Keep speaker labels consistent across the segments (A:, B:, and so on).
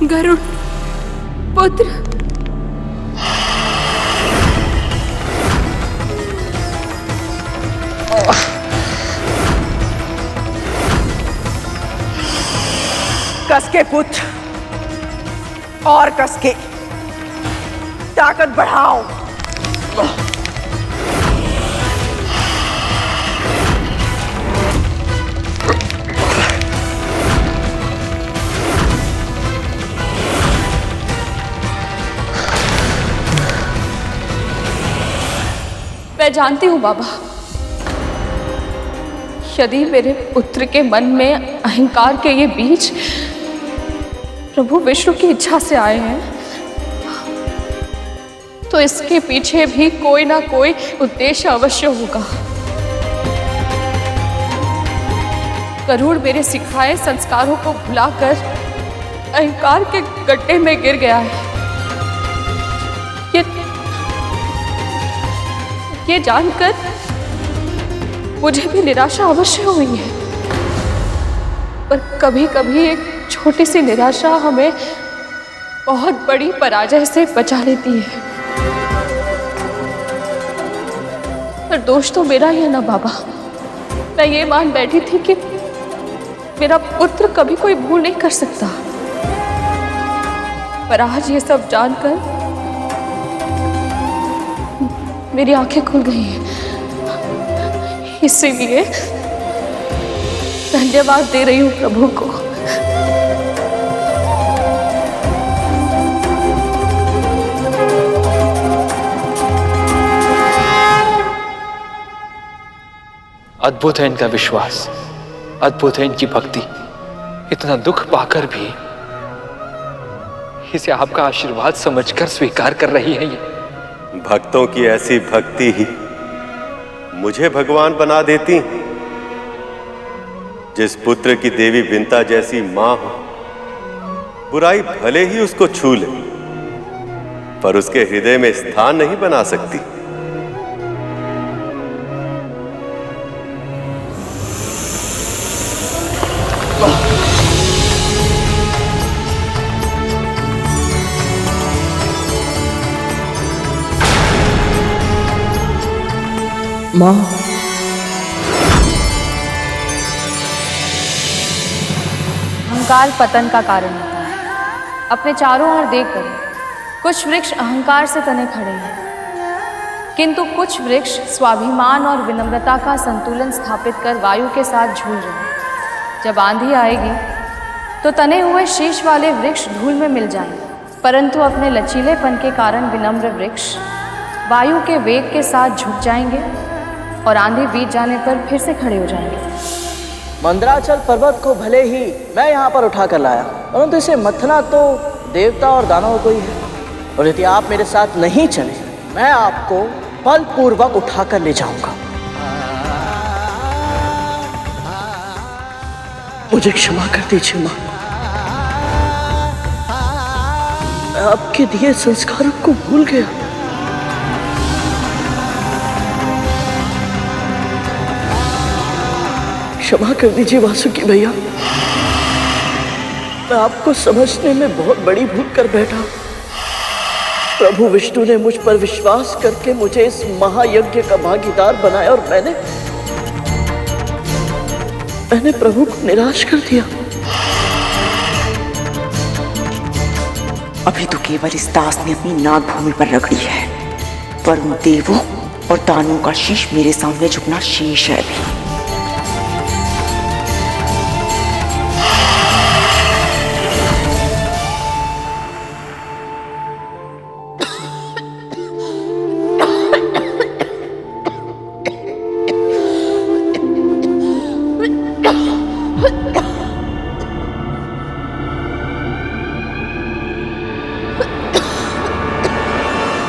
A: गरुड़ पुत्र।
B: कसके पुत्र, और कसके ताकत बढ़ाओ।
A: मैं जानती हूँ बाबा, यदि मेरे पुत्र के मन में अहंकार के ये बीज प्रभु विष्णु की इच्छा से आए हैं, तो इसके पीछे भी कोई ना कोई उद्देश्य अवश्य होगा। गरुड़ मेरे सिखाए संस्कारों को भुलाकर अहंकार के गड्ढे में गिर गया है। ये जानकर मुझे भी निराशा अवश्य हुई है, पर कभी कभी एक छोटी सी निराशा हमें बहुत बड़ी पराजय से बचा लेती है। पर दोष तो मेरा ही है ना बाबा। मैं ये मान बैठी थी कि मेरा पुत्र कभी कोई भूल नहीं कर सकता, पर आज ये सब जानकर मेरी आंखें खुल गई हैं। इसीलिए धन्यवाद दे रही हूँ प्रभु को।
C: अद्भुत है इनका विश्वास, अद्भुत है इनकी भक्ति। इतना दुख पाकर भी इसे आपका आशीर्वाद समझकर स्वीकार कर रही है। ये
D: भक्तों की ऐसी भक्ति ही मुझे भगवान बना देती। जिस पुत्र की देवी विंता जैसी मां हो, बुराई भले ही उसको छू ले, पर उसके हृदय में स्थान नहीं बना सकती।
B: मां,
E: अहंकार पतन का कारण होता है। अपने चारों ओर देखकर कुछ वृक्ष अहंकार से तने खड़े हैं, किंतु कुछ वृक्ष स्वाभिमान और विनम्रता का संतुलन स्थापित कर वायु के साथ झूल रहे हैं। जब आंधी आएगी तो तने हुए शीश वाले वृक्ष धूल में मिल जाएंगे, परंतु अपने लचीलेपन के कारण विनम्र वृक्ष वायु के वेग के साथ झुक जाएंगे और आंधी बीत जाने पर फिर से खड़े हो जाएंगे।
F: मंदराचल पर्वत को भले ही मैं यहाँ पर उठा कर लाया, परंतु इसे मथना तो देवता और दानव को ही है, और यदि आप मेरे साथ नहीं चले, मैं आपको बलपूर्वक उठा कर ले जाऊंगा। मुझे क्षमा कर दीजिए मां, मैं आपके दिए संस्कारों को भूल गया। क्षमा कर दीजिए वासुकी भैया, मैं आपको समझने में बहुत बड़ी भूल कर बैठा। प्रभु विष्णु ने मुझ पर विश्वास करके मुझे इस महायज्ञ का भागीदार बनाया, और मैंने प्रभु को निराश कर दिया।
G: अभी तो केवल इस दास ने अपनी नाग भूमि पर रगड़ी है, पर उन देवों और दानवों का शीश मेरे सामने झुकना शेष है अभी।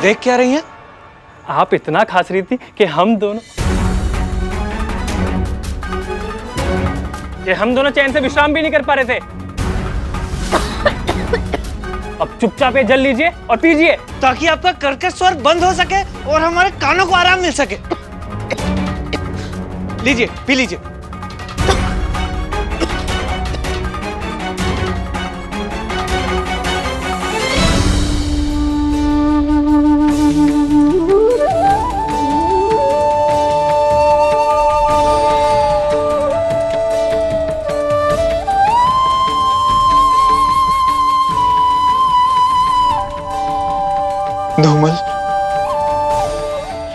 H: देख क्या रही हैं? आप इतना खास रही थी कि हम दोनों चैन से विश्राम भी नहीं कर पा रहे थे। अब चुपचाप ये जल लीजिए और पीजिए,
F: ताकि आपका कर्कश स्वर बंद हो सके और हमारे कानों को आराम मिल सके। लीजिए, पी लीजिए।
I: धूमल,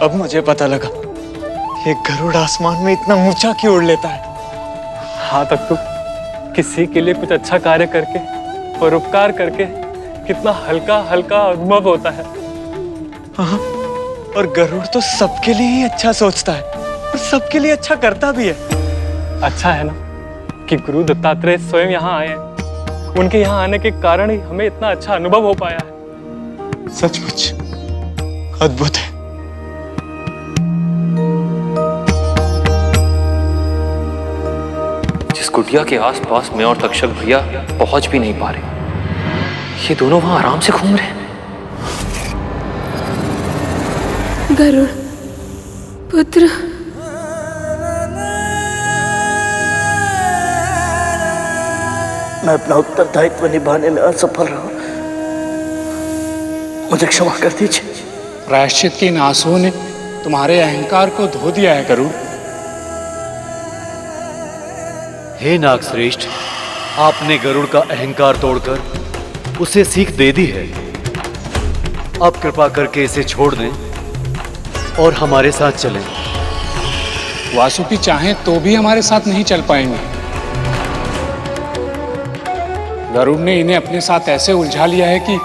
I: अब मुझे पता लगा ये गरुड़ आसमान में इतना ऊंचा क्यों उड़ लेता है।
H: हाँ तक तो किसी के लिए कुछ अच्छा कार्य करके और उपकार करके कितना हल्का हल्का अनुभव होता है।
I: हाँ, और गरुड़ तो सबके लिए ही अच्छा सोचता है और सबके लिए अच्छा करता भी है।
H: अच्छा है ना कि गुरु दत्तात्रेय स्वयं यहाँ आए हैं। उनके यहाँ आने के कारण ही हमें इतना अच्छा अनुभव हो पाया है।
I: सचमुच अद्भुत है।
C: जिस कुटिया के आसपास मैं और तक्षक भैया पहुंच भी नहीं पा रहे, ये दोनों वहां आराम से घूम रहे हैं।
A: गरुड़ पुत्र,
F: मैं अपना उत्तरदायित्व निभाने में असफल रहा, मुझे क्षमा कर दीजिए।
J: प्रायश्चित के इन आंसुओं ने तुम्हारे अहंकार को धो दिया है गरुड़।
K: हे नागश्रेष्ठ, आपने गरुड़ का अहंकार तोड़कर उसे सीख दे दी है। अब कृपा करके इसे छोड़ दें और हमारे साथ चलें।
J: वासुकी चाहें तो भी हमारे साथ नहीं चल पाएंगे। गरुड़ ने इन्हें अपने साथ ऐसे उलझा लिया है कि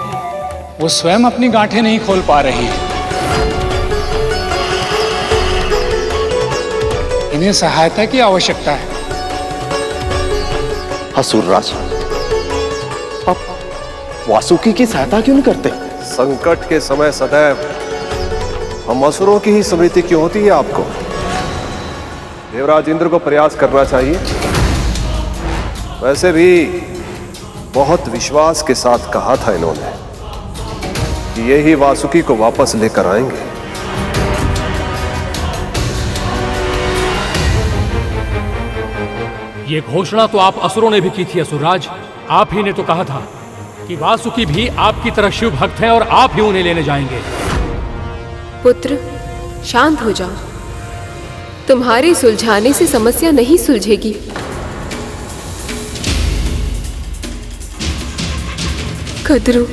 J: वो स्वयं अपनी गांठें नहीं खोल पा रहे हैं। इन्हें सहायता की आवश्यकता है।
K: असुरराज, आप वासुकी की सहायता क्यों नहीं करते?
D: संकट के समय सदैव हम असुरों की ही स्मृति क्यों होती है आपको? देवराज इंद्र को प्रयास करना चाहिए। वैसे भी बहुत विश्वास के साथ कहा था इन्होंने कि ये ही वासुकी को वापस लेकर आएंगे।
L: ये घोषणा तो आप असुरों ने भी की थी असुरराज। आप ही ने तो कहा था कि वासुकी भी आपकी तरह शिव भक्त हैं और आप ही उन्हें लेने जाएंगे।
A: पुत्र शांत हो जाओ। तुम्हारे सुलझाने से समस्या नहीं सुलझेगी। कद्रू,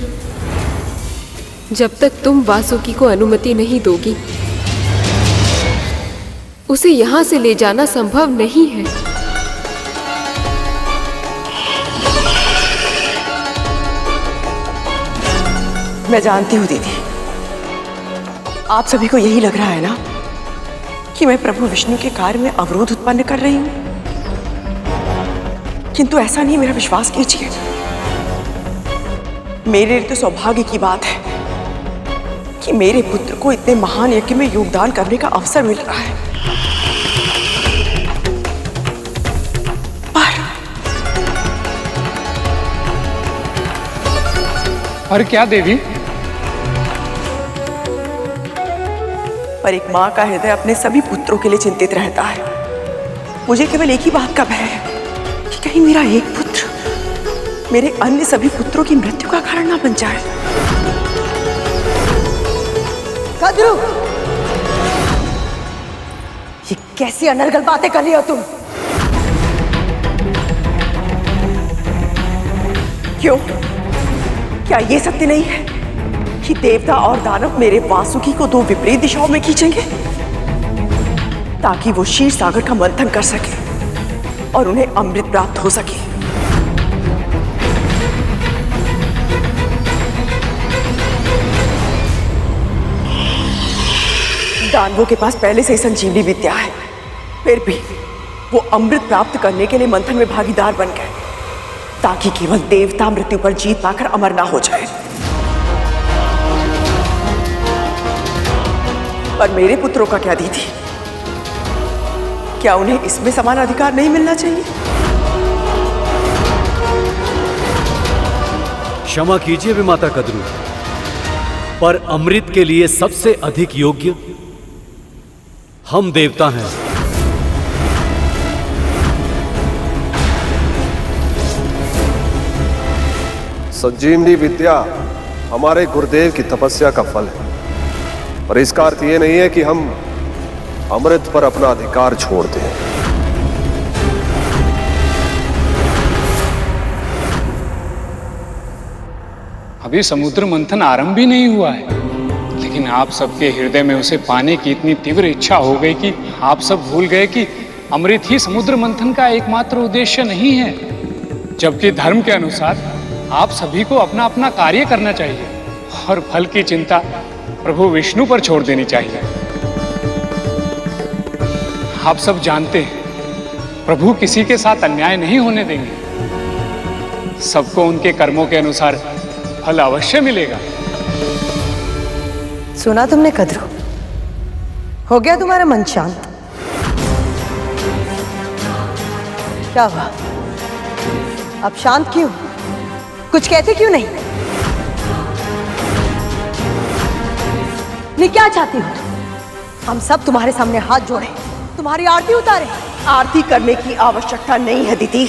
A: जब तक तुम वासुकी को अनुमति नहीं दोगी, उसे यहां से ले जाना संभव नहीं है।
B: मैं जानती हूँ दीदी, आप सभी को यही लग रहा है ना कि मैं प्रभु विष्णु के कार्य में अवरोध उत्पन्न कर रही हूँ, किंतु ऐसा नहीं, मेरा विश्वास कीजिए। मेरे लिए तो सौभाग्य की बात है कि मेरे पुत्र को इतने महान यज्ञ में योगदान करने का अवसर मिल रहा है।
J: पर क्या देवी?
B: पर एक माँ का हृदय अपने सभी पुत्रों के लिए चिंतित रहता है। मुझे केवल एक ही बात का भय है कि कहीं मेरा एक पुत्र मेरे अन्य सभी पुत्रों की मृत्यु का कारण ना बन जाए।
M: कद्रू, ये कैसी अनर्गल बातें कर रही हो तुम?
B: क्यों? क्या ये सत्य नहीं है कि देवता और दानव मेरे वासुकी को दो विपरीत दिशाओं में खींचेंगे ताकि वो क्षीर सागर का मंथन कर सके और उन्हें अमृत प्राप्त हो सके? दानवों के पास पहले से ही संजीवनी विद्या है, फिर भी वो अमृत प्राप्त करने के लिए मंथन में भागीदार बन गए ताकि केवल देवता मृत्यु पर जीत पाकर अमर ना हो जाए। पर मेरे पुत्रों का क्या दीदी? क्या उन्हें इसमें समान अधिकार नहीं मिलना चाहिए?
K: क्षमा कीजिए विमाता कद्रू, पर अमृत के लिए सबसे अधिक योग्य हम देवता हैं।
D: संजीवनी विद्या हमारे गुरुदेव की तपस्या का फल है, पर इसका अर्थ ये नहीं है कि हम अमृत पर अपना अधिकार छोड़ दें।
J: अभी समुद्र मंथन आरंभ भी नहीं हुआ है। लेकिन आप सबके हृदय में उसे पाने की इतनी तीव्र इच्छा हो गई कि आप सब भूल गए कि अमृत ही समुद्र मंथन का एकमात्र उद्देश्य नहीं है, जबकि धर्म के अनुसार आप सभी को अपना अपना कार्य करना चाहिए और फल की चिंता प्रभु विष्णु पर छोड़ देनी चाहिए। आप सब जानते हैं प्रभु किसी के साथ अन्याय नहीं होने देंगे, सबको उनके कर्मों के अनुसार फल अवश्य मिलेगा।
M: सुना तुमने कद्रू? हो गया तुम्हारा मन शांत? क्या हुआ? अब शांत क्यों? कुछ कहते क्यों नहीं? नहीं, क्या चाहती हो तुम? हम सब तुम्हारे सामने हाथ जोड़े, तुम्हारी आरती उतारे।
B: आरती करने की आवश्यकता नहीं है दीदी,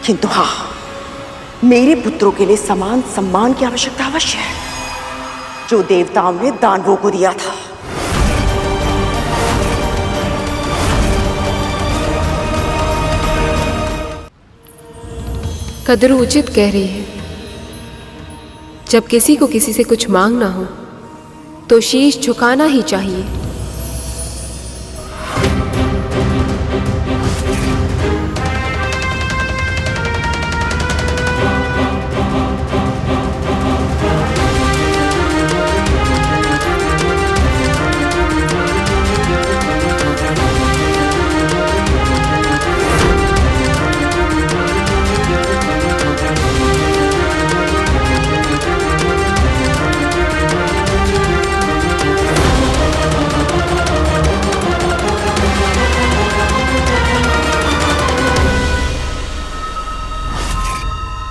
B: किंतु हाँ, मेरे पुत्रों के लिए समान सम्मान की आवश्यकता अवश्य है, जो देवताओं ने दानवों को दिया था।
A: कद्रू उचित कह रही है। जब किसी को किसी से कुछ मांगना हो तो शीश झुकाना ही चाहिए।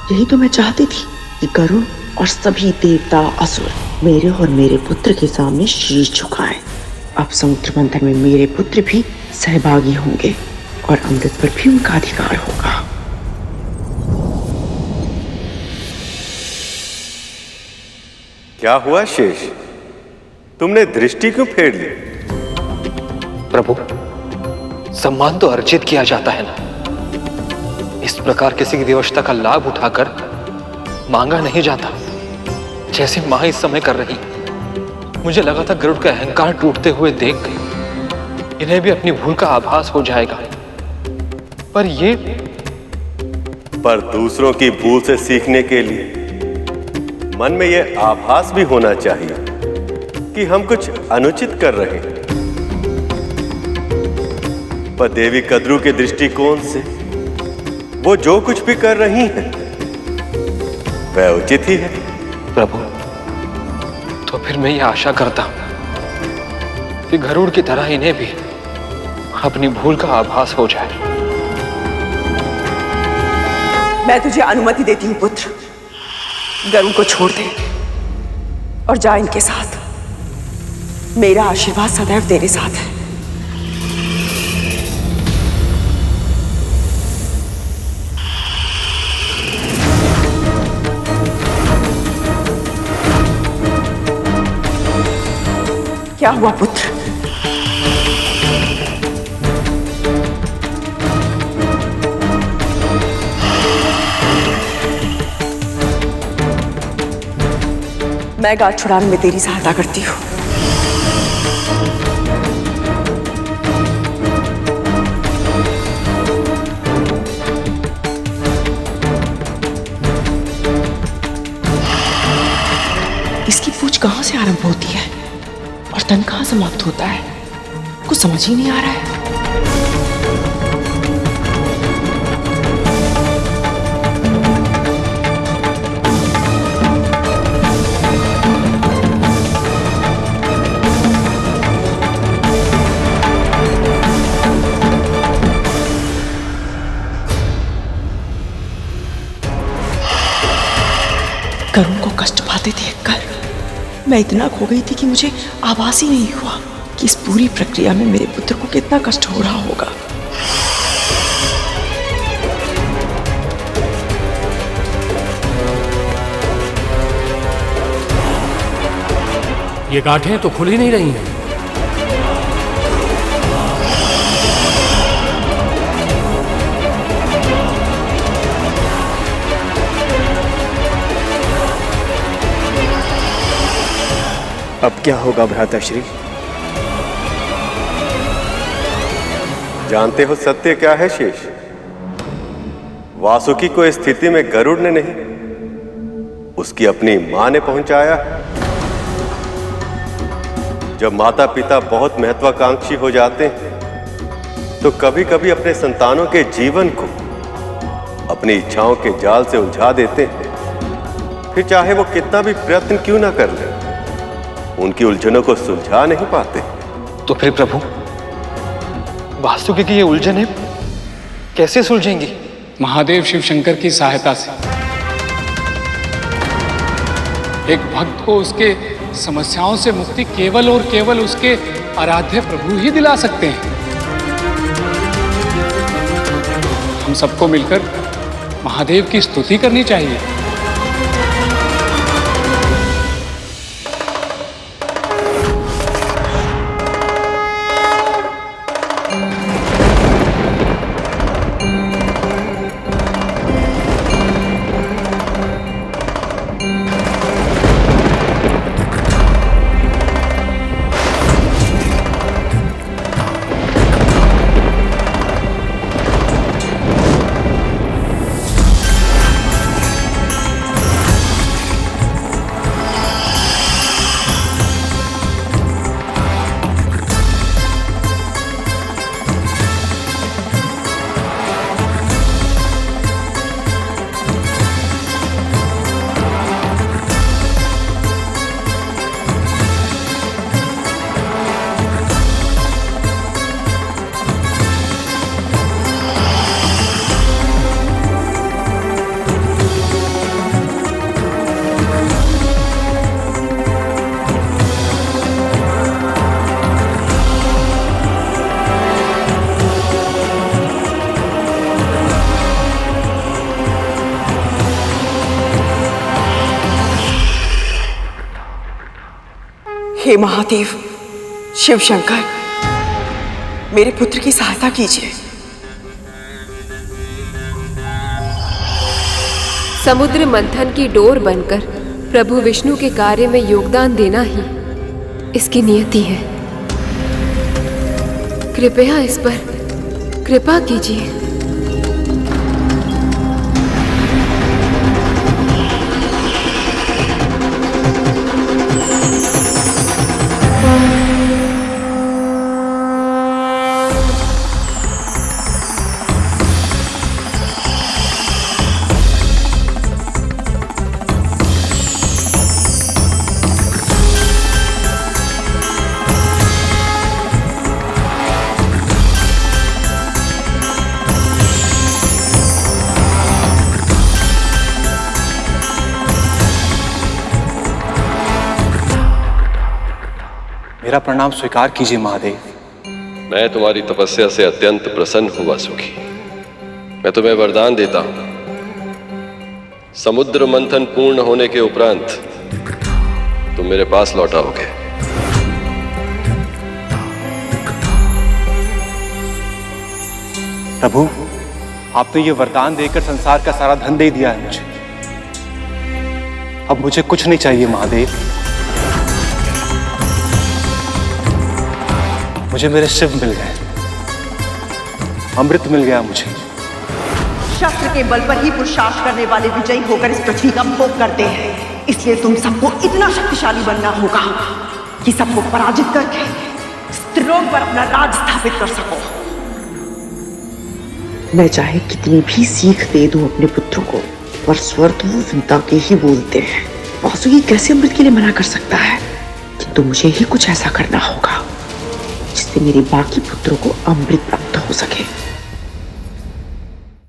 G: यही तो मैं चाहती थी कि गरुड़ और सभी देवता असुर मेरे और मेरे पुत्र के सामने शीश झुकाएं। अब समुद्र मंथन में मेरे पुत्र भी सहभागी होंगे और अमृत पर भी उनका अधिकार होगा।
D: क्या हुआ शेष? तुमने दृष्टि क्यों फेर ली?
C: प्रभु, सम्मान तो अर्जित किया जाता है ना, इस प्रकार किसी की विवशता का लाभ उठाकर मांगा नहीं जाता, जैसे मां इस समय कर रही। मुझे लगा था गरुड़ का अहंकार टूटते हुए देख इन्हें भी अपनी भूल का आभास हो जाएगा,
D: पर दूसरों की भूल से सीखने के लिए मन में यह आभास भी होना चाहिए कि हम कुछ अनुचित कर रहे हैं। पर देवी कद्रू के दृष्टिकोण से वो जो कुछ भी कर रही हैं वह उचित ही है।
C: प्रभु, तो फिर मैं ये आशा करता हूं कि गरुड़ की तरह इन्हें भी अपनी भूल का आभास हो जाए।
B: मैं तुझे अनुमति देती हूं पुत्र, गरुड़ को छोड़ दे और जा इनके साथ। मेरा आशीर्वाद सदैव तेरे साथ है। क्या हुआ पुत्र? मैं गांठ छुड़ाने में तेरी सहायता करती हूँ।
G: इसकी पूछ कहाँ से आरंभ होती है और तन कहाँ समाप्त होता है, कुछ समझ ही नहीं आ रहा है। गरुड़ को कष्ट पाते देखकर मैं इतना खो गई थी कि मुझे आभास ही नहीं हुआ कि इस पूरी प्रक्रिया में मेरे पुत्र को कितना कष्ट हो रहा होगा।
L: ये गांठें तो खुल ही नहीं रही हैं।
I: अब क्या होगा भ्राताश्री?
D: जानते हो सत्य क्या है शेष? वासुकी को इस स्थिति में गरुड़ ने नहीं, उसकी अपनी मां ने पहुंचाया। जब माता पिता बहुत महत्वाकांक्षी हो जाते हैं तो कभी कभी अपने संतानों के जीवन को अपनी इच्छाओं के जाल से उलझा देते हैं। फिर चाहे वो कितना भी प्रयत्न क्यों ना कर ले, उनकी उलझनों को सुलझा नहीं पाते।
C: तो फिर प्रभु, वासुकी की ये उलझनें कैसे सुलझेंगी?
J: महादेव शिव शंकर की सहायता से। एक भक्त को उसके समस्याओं से मुक्ति केवल और केवल उसके आराध्य प्रभु ही दिला सकते हैं। हम सबको मिलकर महादेव की स्तुति करनी चाहिए।
B: हे महादेव शिव शंकर, मेरे पुत्र की सहायता कीजिए।
N: समुद्र मंथन की डोर बनकर प्रभु विष्णु के कार्य में योगदान देना ही इसकी नियति है। कृपया इस पर कृपा कीजिए।
I: मेरा प्रणाम स्वीकार कीजिए महादेव।
D: मैं तुम्हारी तपस्या से अत्यंत प्रसन्न हूं वासुकी। मैं तुम्हें वरदान देता हूं, समुद्र मंथन पूर्ण होने के उपरांत तुम मेरे पास लौटाओगे।
I: प्रभु, आपने ये वरदान देकर संसार का सारा धन दे दिया है मुझे। अब मुझे कुछ नहीं चाहिए महादेव। मुझे मेरे शिव मिल गए, अमृत मिल गया मुझे।
G: शस्त्र के बल पर ही पुरुषार्थ करने वाले विजयी होकर इस पृथ्वी का भोग करते हैं। इसलिए तुम सबको इतना शक्तिशाली बनना होगा कि सबको पराजित करके त्रिलोक पर अपना राज स्थापित कर सको। मैं चाहे कितनी भी सीख दे दूं अपने पुत्रों को, पर स्वर तो वो विंता के ही बोलते हैं। वासुकी कैसे अमृत के लिए मना कर सकता है? किंतु मुझे ही कुछ ऐसा करना होगा जिससे मेरे बाकी पुत्रों को अमृत प्राप्त हो सके।